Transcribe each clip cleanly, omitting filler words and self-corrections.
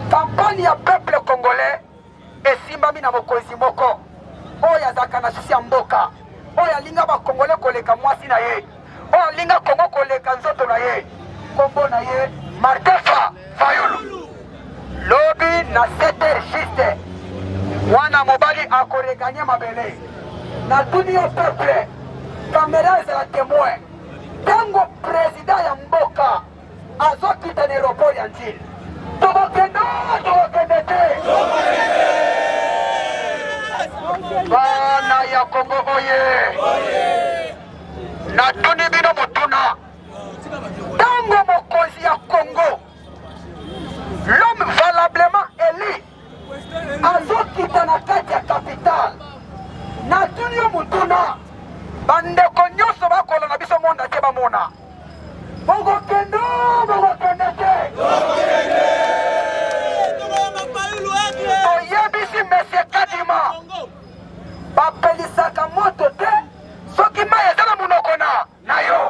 Campagne ya peuple congolais et simbami na mokonzi moko oyo azaka na susi ya mboka oyo alinga ba congolais koleka mwasi na ye oyo alinga Kongo koleka nzoto na ye kombo na ye Martin Fayulu lobi na 7h juste wana mobali akoreganye mabele na tuni yo peuple kamera ezala témoin tango président ya mboka azokita na aéroport ya Njili tokokende te bana ya Kongo oye na tuni bino motuna tango mokonzi ya Kongo l'homme valablement élu azokita na kati ya capitale na tuni yo motuna bandeko nyonso bakola na biso monde ate bamona bokokende te oyebisi Monsieur Kadima bapelisaka moto te soki mai eza na monoko na yo.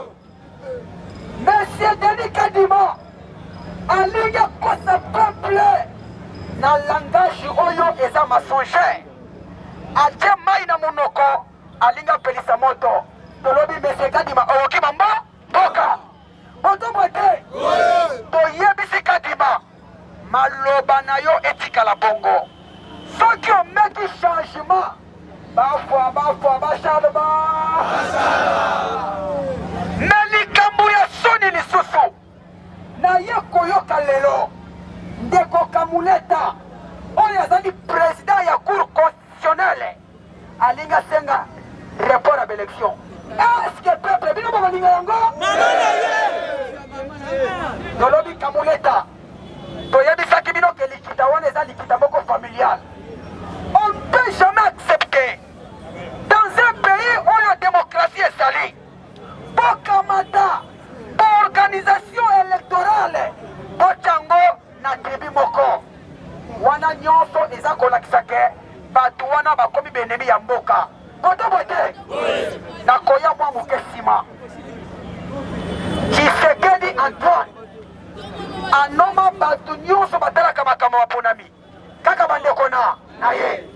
Monsieur Denis Kadima alingi akosa peuple na langage oyo eza mensongère atie mai na monoko alingi apelisa moto tolobi Monsieur Kadima oyoki mboka botombo te toyebisi Kadima maloba na yo etikala bongo soki omeki changement bafwa bashalba na likambo ya soni lisusu na ye koyoka lelo ndeko Kamuleta oyo azali président ya cour constitutionnelle alingi asenga report ya baélection. Est-ce que peuple bino balinga yango tolobi Kamuleta toyebisaki bino ke likita wana eza likita moko familial. On ne peut jamais accepter dans un pays où la démocratie est salie pour kamata pour organisation électorale pour Tchango na tribu moko wana nyonso eza kolakisa ke bato wana bakomi benemi ya mboka botobote na koya mwa moke nsima Tshisekedi Antoine anoma bato nyonso batalaka makambo baponami kaka bandeko na ye.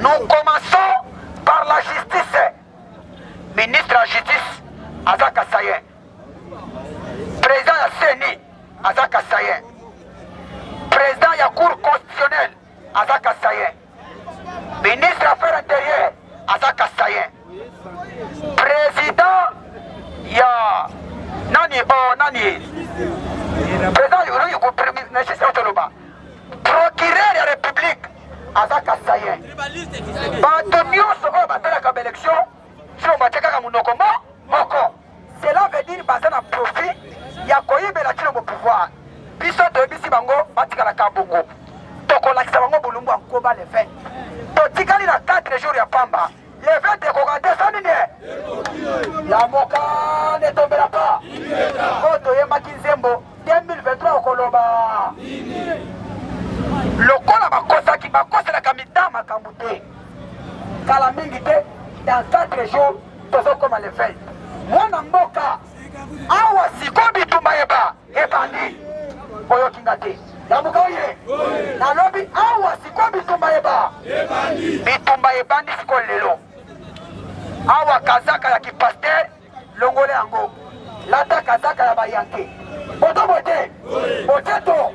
Nous commençons par la justice. Ministre de la justice Azaka Sayen, président ya CENI Azaka Sayen, président ya cour constitutionnelle Azaka Sayen, ministre des affaires intérieures Azaka Sayen, président ya président procureur ya république Azaka Sayen. Bato nyonso oyo batalaka baélection sino batiakaka monoko moko. Cela veut dire baza na profit ya koyebela tino mo pouvoir. Biso toyebisi bango batikalaka bongo tokolakisa bango bolumbu ya nkoba le 20 totikali na 4 jours ya pamba le 20 ekokadesa nini ya mokane tombela pa oyo toyembaki nzembo 2023 okoloba lokola bakoselaka mitama makambo te kala mingi te dans 4 jours tozokoma le 20 mwana mboka awa siko bitumba eba ebandi oyo kinga te yamuka oye nalobi awa siko bitumba eba bitumba ebandi siko lelo awa kazaka ya kipaster longole yango lata kazaka ya bayanke botobote boteto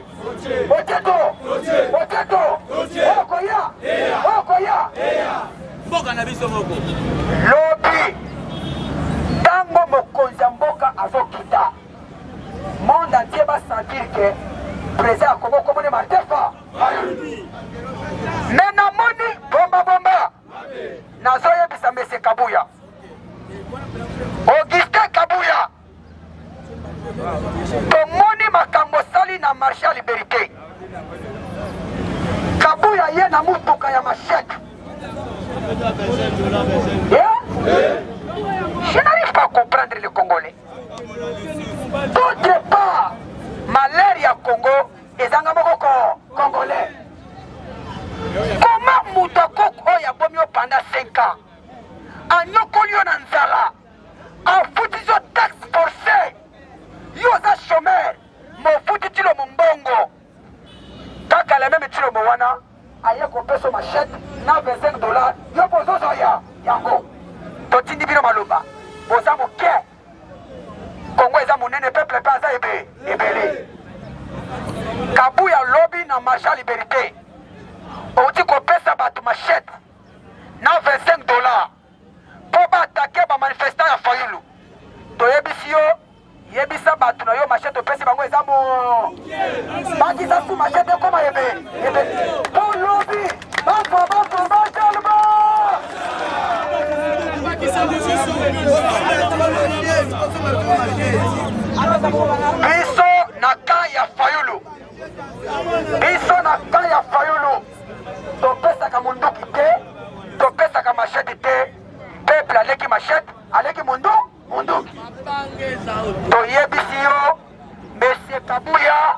okoya mboka na biso moko lobi tango mokonzi ya mboka azokita monde entier basentir ke président akongo komone matefa me namoni bombabomba nazoyebisa mese Kabuya Augustin Kabuya tomoni makambo sali na marché ya liberté Kabuya ye na mutuka ya machette. Je n'arrive pas à comprendre le Congolais. D'autre part, malaria Congo et Zangamoko Congolais. Comment Moutako Oya Bomio pendant 5 ans? En Yokolio Nanzala, en foutizo taxe forcée, Yosa chômeur, mon foutitilo Mbongo. Kaka la même tilo Mowana, aye ko peso machette na $25, yo bozo zoya yango. Totindi bino maloba. Boza moke. Kongo eza monene peuple pa za ebele. Kabuya lobby na marché liberté. Oti ko pesa batu machette na $25 po ba attaquer ba manifestant ya Fayulu. Toyebisi yo yebisa batu na yo machette pesi bango eza mo baki za su machette koma ebe to lobby bafo bajalba biso na ka ya Fayulu topesaka munduki te topesaka machette te peuple aleki machette aleki munduki toyebisi yo Monsieur Kabuya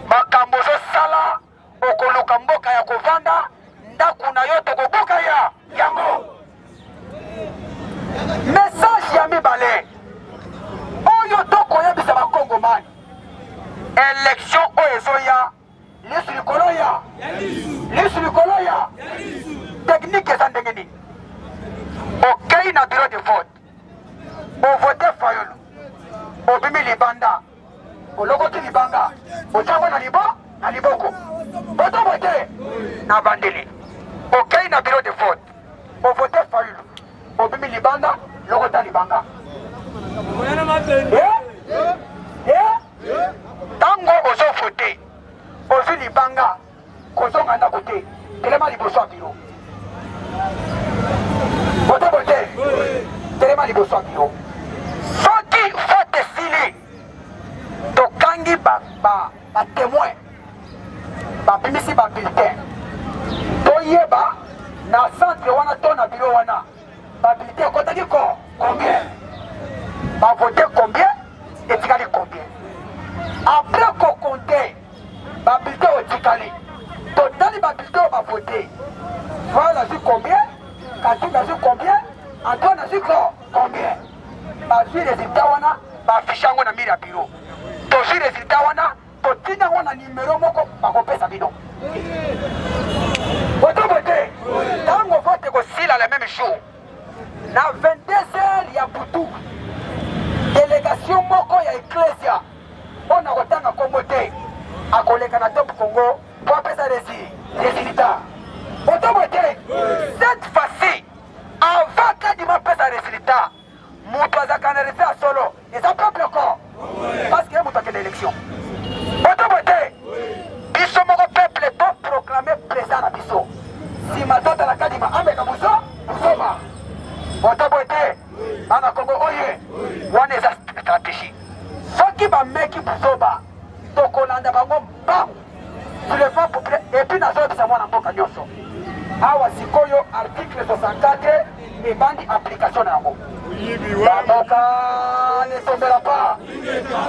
makambo zosala okoluka mboka ya kovanda ndaku na yo tokobuka ya yango message ya mibale oyo tokoyebisa bakongomani élection oyo ezoya lisu likolo ya technique eza ndenge nini okei na bureau de vote ovote Fayulu obimi libanda olokoti libanga otango na liboko botobote na bandeli okei na bureau de vote ovote Fayulu obimi libanda lokota libanga tango ozovote ozwi libanga kozonga ndako te telema liboso ya biro botobote telema liboso ya biro soki vote esili tokangi batémoin babimisi babulletin toyeba na centre wana to na biro wana babulletin ekotaki combien bavote combien etikali combien après kokonte babulletin otikali totali babulletin oyo bavote voilà azwi combien Katumbi azwi combien Antoine azwi combien bazwi résultat wana baafishe yango na mire ya biro tozwi résultat wana totina yango na nimero moko bakopesa bino botobote ntango vote kosila le même jour na 22h ya butu délégation moko ya eklesia mpona kotanga kombo te akoleka na top Congo po apesa résultat botobote cette fois-ci avant kadi mapesa résultat moto azaka na refe ya solo eza peuple ko parce que moto akende élection botobote biso moko peuple to proclamer président na biso nsima totala kadima ameka busoma botobote bana Kongo oye wana eza stratégie soki bameki buzoba tokolanda bango mbangu sur le plan populaire epuis nazoyebisa mwana mboka nyonso awa sikoyo article 64 ebandi application na yango baboka ne tombela pa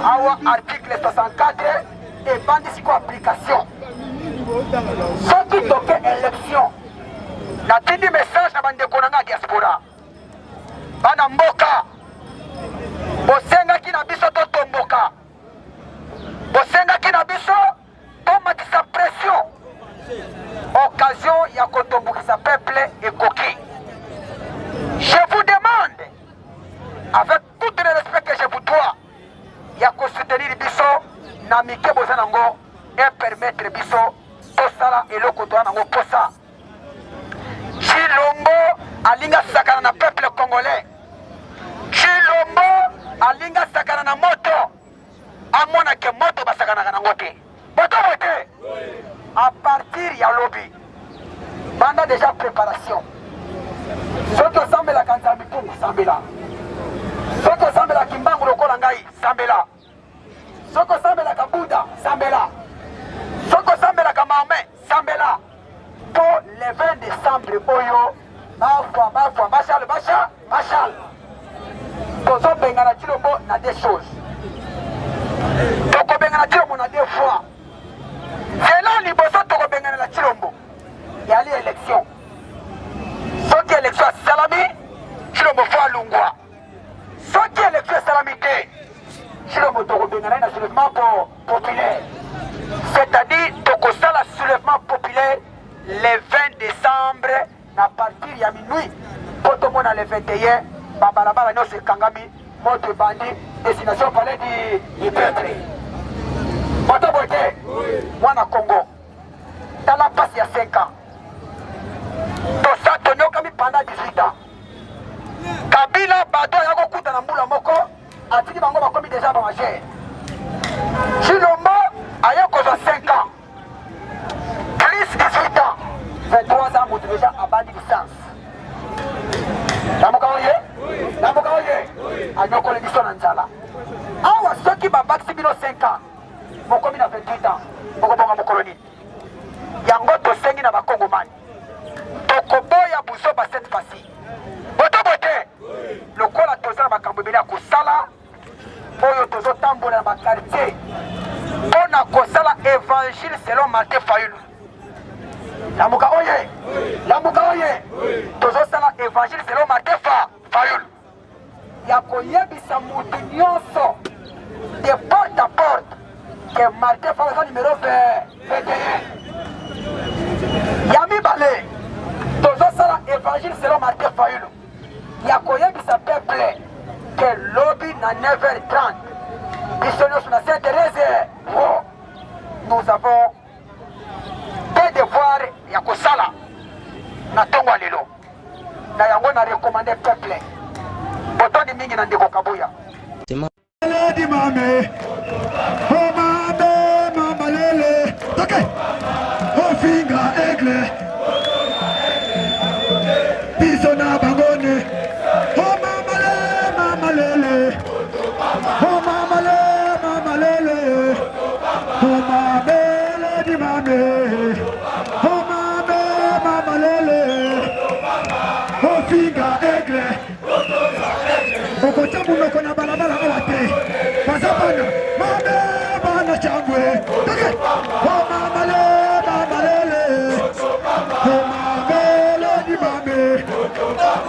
awa article 64 ebandi sikoyo application soki toke élection natindi message na bandeko na nga diaspora bana mboka bamike boza nango et permettre biso tosala eloko toya nango posa. Chilombo alinga sakana na peuple congolais. Chilombo alinga sakana na moto. Amona ke moto basakana na ngote. Boto bote. À partir ya lobby. Banda déjà préparation. Soki osambela kanzambi pungu sambela. Soki osambela kimbangu lokola ngai sambela. Soki osambela kabuda sambela. Soki osambela kamame sambela. Pour le 20 décembre oyo bafwa bachal. Tozo bengana Chilombo na des choses. Toko bengana Chilombo na deux fois. Selon liboso toko bengana la Chilombo. Yali élection. Soki élection salami, Chilombo fwa lungwa. Soki élection salami te, Chilombo toko bengana na soulèvement populaire. C'est-à-dire toko sala soulèvement populaire le 20 décembre na partir ya minuit. Poto mona le 21, babalabala nyonso ekangami, moto bandi, destination palais du peuple. Boto bote, mwana Congo, tala passe ya 5 ans. Tosa tonyokami pendant 18 ans. Kabila bato yako kuta na mbula moko, atiki bango bakomi déjà ba majeur. Chilombo ayoko 5 ans. Plus 18 ans. 23 ans, moto déjà abandi licence. Namuka oye? Anyoko le biso na nzala. Awa soki babakisi bino 5 ans. Mokomi na 28 ans. Bokobonga mokoloni. Yango tosengi na bakongomani. Tokoboya buzoba cette fois-ci. Boto bote. Lokola toza na makambo ebele ya kosala. Oyo tozotambola na bakartier. Mpona kosala évangile selon Martin Fayulu. Lamuka oye? Tozosala évangile selon Martin Fayulu. Ya koyebisa mutu nyonso de porte à porte que Martin Fayulu numéro 21. Ya mibale tozosala évangile selon Martin Fayulu. Ya koyebisa peuple que lobby na 9h30 biso nyonso na Sainte-Thérèse. Nous avons des devoirs ya kosala na tongo lelo na yango na recommander peuple botondi mingi na ndeko Kabuya di mame o mama lele okay o finga egle biso na bangone o mama lele o mama lele o mama di mame Okochamu noko na balabala awate Pasapana Mame bana chambwe Take O mamalele O mamele di mame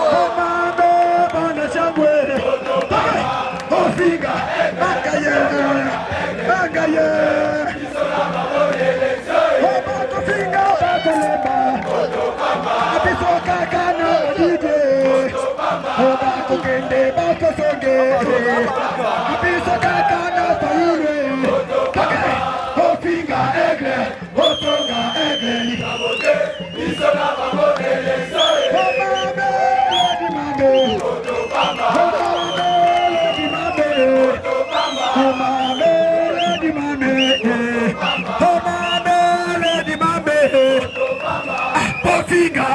O mame bana chambwe Take O figa Bangaye O bato figa Bakolema Abiso kakana Dide O bako kende bako songe Abiso kakana Fayulu Kake O finga egle O tonga egle Biso na bango eleksoi O mame di mame O mame di mame O mame di mame O mame di mame O finga